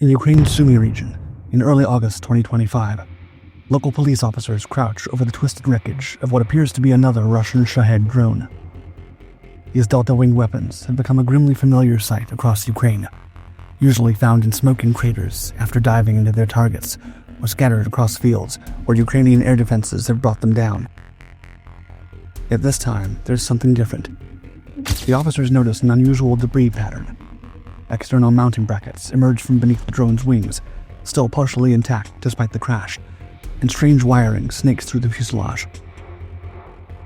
In Ukraine's Sumy region, in early August 2025, local police officers crouch over the twisted wreckage of what appears to be another Russian Shahed drone. These delta-winged weapons have become a grimly familiar sight across Ukraine, usually found in smoking craters after diving into their targets, or scattered across fields where Ukrainian air defenses have brought them down. Yet this time, there's something different. The officers notice an unusual debris pattern. External mounting brackets emerge from beneath the drone's wings, still partially intact despite the crash, and strange wiring snakes through the fuselage.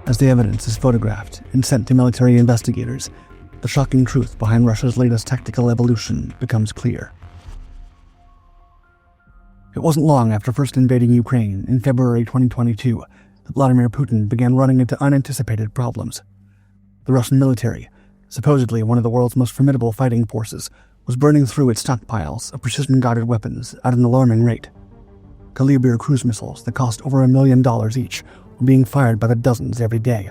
As the evidence is photographed and sent to military investigators, the shocking truth behind Russia's latest tactical evolution becomes clear. It wasn't long after first invading Ukraine in February 2022 that Vladimir Putin began running into unanticipated problems. The Russian military, supposedly one of the world's most formidable fighting forces, was burning through its stockpiles of precision-guided weapons at an alarming rate. Caliber cruise missiles that cost over $1 million each were being fired by the dozens every day,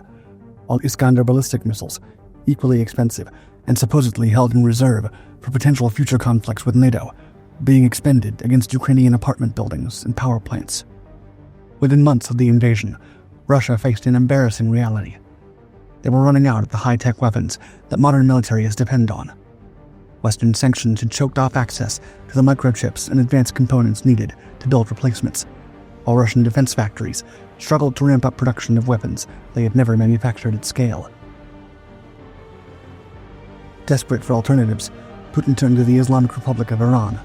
while Iskander ballistic missiles, equally expensive and supposedly held in reserve for potential future conflicts with NATO, being expended against Ukrainian apartment buildings and power plants. Within months of the invasion, Russia faced an embarrassing reality. They were running out of the high-tech weapons that modern militaries depend on. Western sanctions had choked off access to the microchips and advanced components needed to build replacements, while Russian defense factories struggled to ramp up production of weapons they had never manufactured at scale. Desperate for alternatives, Putin turned to the Islamic Republic of Iran,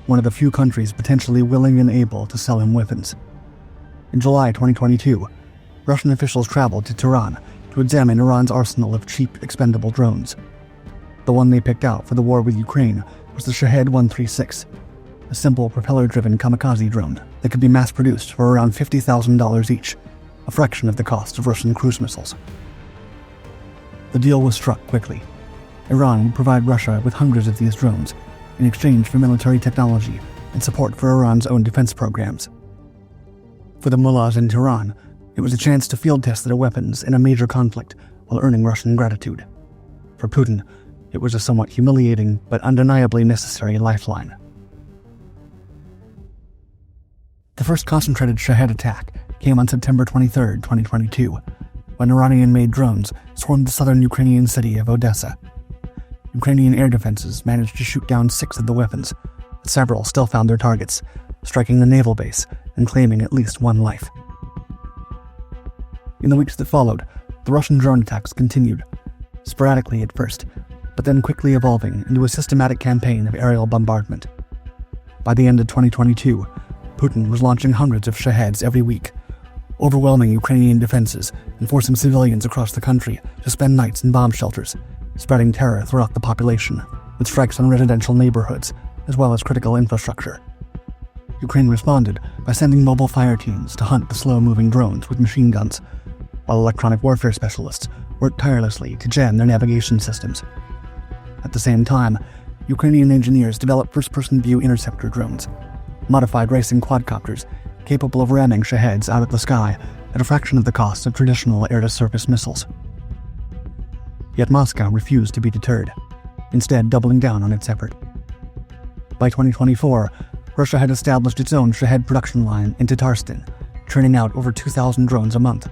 one of the few countries potentially willing and able to sell him weapons. In July 2022, Russian officials traveled to Tehran to examine Iran's arsenal of cheap, expendable drones. The one they picked out for the war with Ukraine was the Shahed 136, a simple propeller-driven kamikaze drone that could be mass-produced for around $50,000 each, a fraction of the cost of Russian cruise missiles. The deal was struck quickly. Iran would provide Russia with hundreds of these drones in exchange for military technology and support for Iran's own defense programs. For the mullahs in Tehran, it was a chance to field test their weapons in a major conflict while earning Russian gratitude. For Putin, it was a somewhat humiliating but undeniably necessary lifeline. The first concentrated Shahed attack came on September 23, 2022, when Iranian-made drones swarmed the southern Ukrainian city of Odessa. Ukrainian air defenses managed to shoot down 6 of the weapons, but several still found their targets, striking the naval base and claiming at least 1 life. In the weeks that followed, the Russian drone attacks continued, sporadically at first, but then quickly evolving into a systematic campaign of aerial bombardment. By the end of 2022, Putin was launching hundreds of Shaheds every week, overwhelming Ukrainian defenses and forcing civilians across the country to spend nights in bomb shelters, spreading terror throughout the population, with strikes on residential neighborhoods, as well as critical infrastructure. Ukraine responded by sending mobile fire teams to hunt the slow-moving drones with machine guns, while electronic warfare specialists worked tirelessly to jam their navigation systems. At the same time, Ukrainian engineers developed first-person view interceptor drones, modified racing quadcopters capable of ramming Shaheds out of the sky at a fraction of the cost of traditional air-to-surface missiles. Yet Moscow refused to be deterred, instead doubling down on its effort. By 2024, Russia had established its own Shahed production line in Tatarstan, churning out over 2,000 drones a month.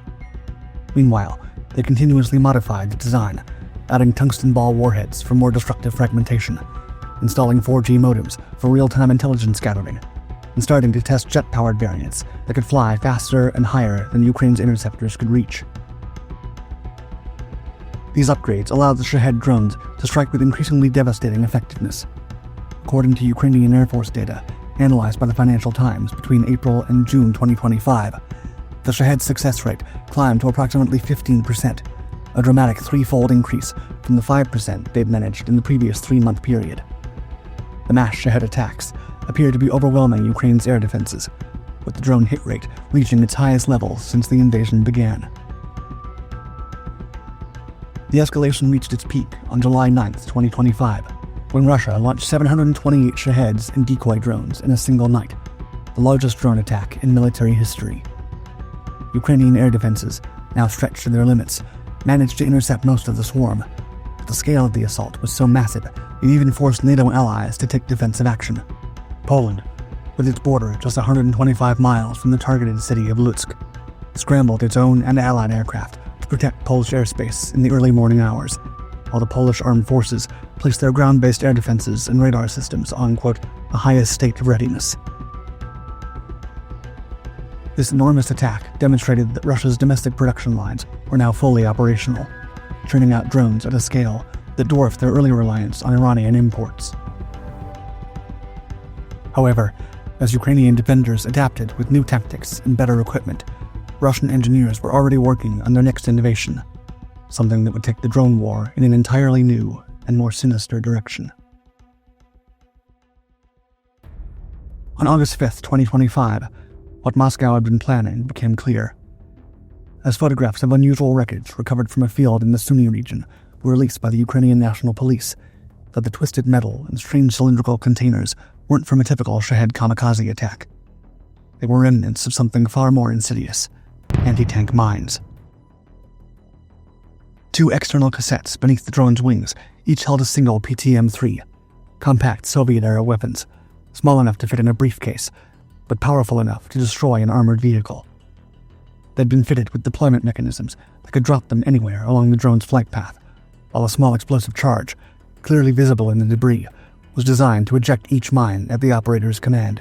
Meanwhile, they continuously modified the design, adding tungsten ball warheads for more destructive fragmentation, installing 4G modems for real-time intelligence gathering, and starting to test jet-powered variants that could fly faster and higher than Ukraine's interceptors could reach. These upgrades allowed the Shahed drones to strike with increasingly devastating effectiveness. According to Ukrainian Air Force data, analyzed by the Financial Times between April and June 2025, the Shahed success rate climbed to approximately 15%, a dramatic 3-fold increase from the 5% they'd managed in the previous 3-month period. The mass Shahed attacks appear to be overwhelming Ukraine's air defenses, with the drone hit rate reaching its highest level since the invasion began. The escalation reached its peak on July 9, 2025, when Russia launched 728 Shaheds and decoy drones in a single night, the largest drone attack in military history. Ukrainian air defenses, now stretched to their limits, managed to intercept most of the swarm, but the scale of the assault was so massive it even forced NATO allies to take defensive action. Poland, with its border just 125 miles from the targeted city of Lutsk, scrambled its own and Allied aircraft to protect Polish airspace in the early morning hours, while the Polish armed forces placed their ground-based air defenses and radar systems on, quote, the highest state of readiness. This enormous attack demonstrated that Russia's domestic production lines were now fully operational, churning out drones at a scale that dwarfed their early reliance on Iranian imports. However, as Ukrainian defenders adapted with new tactics and better equipment, Russian engineers were already working on their next innovation, something that would take the drone war in an entirely new and more sinister direction. On August 5, 2025, what Moscow had been planning became clear. As photographs of unusual wreckage recovered from a field in the Sumy region were released by the Ukrainian National Police, that the twisted metal and strange cylindrical containers weren't from a typical Shahed kamikaze attack. They were remnants of something far more insidious: anti-tank mines. 2 external cassettes beneath the drone's wings each held a single PTM-3, compact Soviet-era weapons, small enough to fit in a briefcase, but powerful enough to destroy an armored vehicle. They'd been fitted with deployment mechanisms that could drop them anywhere along the drone's flight path, while a small explosive charge, clearly visible in the debris, was designed to eject each mine at the operator's command.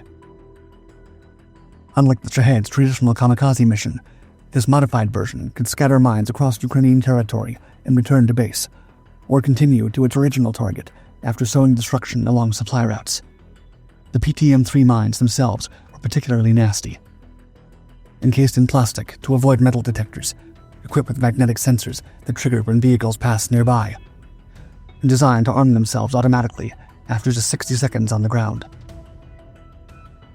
Unlike the Shahed's traditional kamikaze mission, this modified version could scatter mines across Ukrainian territory and return to base, or continue to its original target after sowing destruction along supply routes. The PTM-3 mines themselves were particularly nasty. Encased in plastic to avoid metal detectors, equipped with magnetic sensors that trigger when vehicles pass nearby, and designed to arm themselves automatically after just 60 seconds on the ground.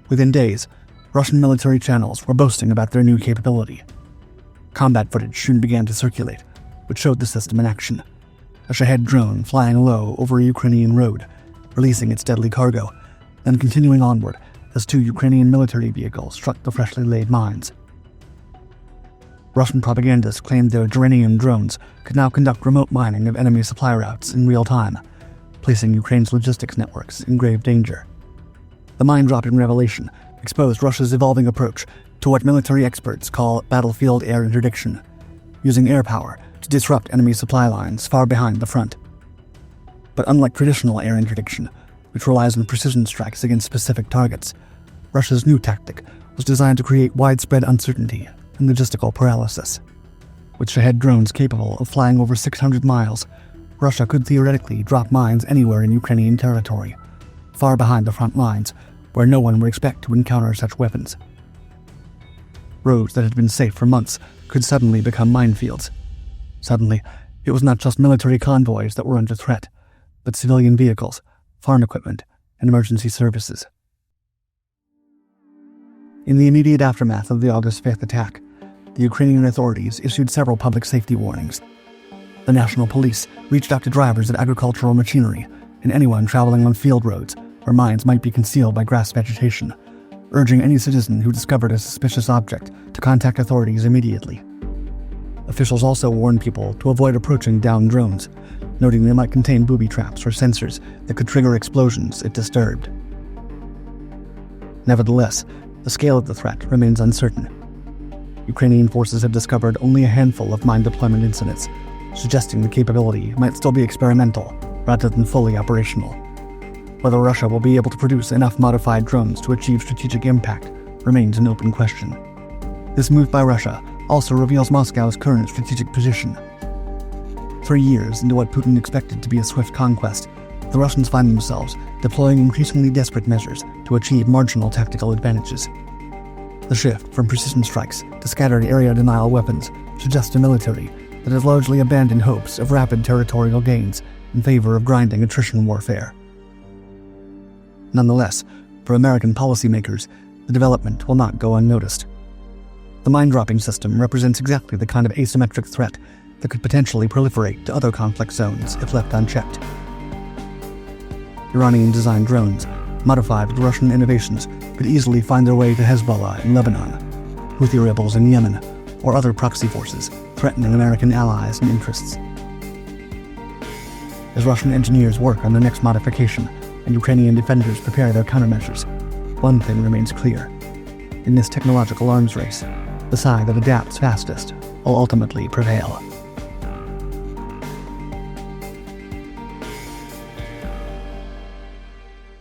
Within days, Russian military channels were boasting about their new capability. Combat footage soon began to circulate, which showed the system in action: a Shahed drone flying low over a Ukrainian road, releasing its deadly cargo, then continuing onward as 2 Ukrainian military vehicles struck the freshly laid mines. Russian propagandists claimed their geranium drones could now conduct remote mining of enemy supply routes in real time, placing Ukraine's logistics networks in grave danger. The mine-dropping revelation exposed Russia's evolving approach to what military experts call battlefield air interdiction, using air power to disrupt enemy supply lines far behind the front. But unlike traditional air interdiction, which relies on precision strikes against specific targets, Russia's new tactic was designed to create widespread uncertainty and logistical paralysis. With Shahed drones capable of flying over 600 miles, Russia could theoretically drop mines anywhere in Ukrainian territory, far behind the front lines, where no one would expect to encounter such weapons. Roads that had been safe for months could suddenly become minefields. Suddenly, it was not just military convoys that were under threat, but civilian vehicles, farm equipment, and emergency services. In the immediate aftermath of the August 5th attack, the Ukrainian authorities issued several public safety warnings. The National Police reached out to drivers of agricultural machinery and anyone traveling on field roads where mines might be concealed by grass vegetation, urging any citizen who discovered a suspicious object to contact authorities immediately. Officials also warned people to avoid approaching downed drones, noting they might contain booby traps or sensors that could trigger explosions if disturbed. Nevertheless, the scale of the threat remains uncertain. Ukrainian forces have discovered only a handful of mine deployment incidents, suggesting the capability might still be experimental rather than fully operational. Whether Russia will be able to produce enough modified drones to achieve strategic impact remains an open question. This move by Russia also reveals Moscow's current strategic position. 3 years into what Putin expected to be a swift conquest, the Russians find themselves deploying increasingly desperate measures to achieve marginal tactical advantages. The shift from precision strikes to scattered area denial weapons suggests a military that has largely abandoned hopes of rapid territorial gains in favor of grinding attrition warfare. Nonetheless, for American policymakers, the development will not go unnoticed. The mine-dropping system represents exactly the kind of asymmetric threat that could potentially proliferate to other conflict zones if left unchecked. Iranian-designed drones, modified with Russian innovations, could easily find their way to Hezbollah in Lebanon, Houthi rebels in Yemen, or other proxy forces threatening American allies and interests. As Russian engineers work on the next modification and Ukrainian defenders prepare their countermeasures, One thing remains clear. In this technological arms race, the side that adapts fastest will ultimately prevail.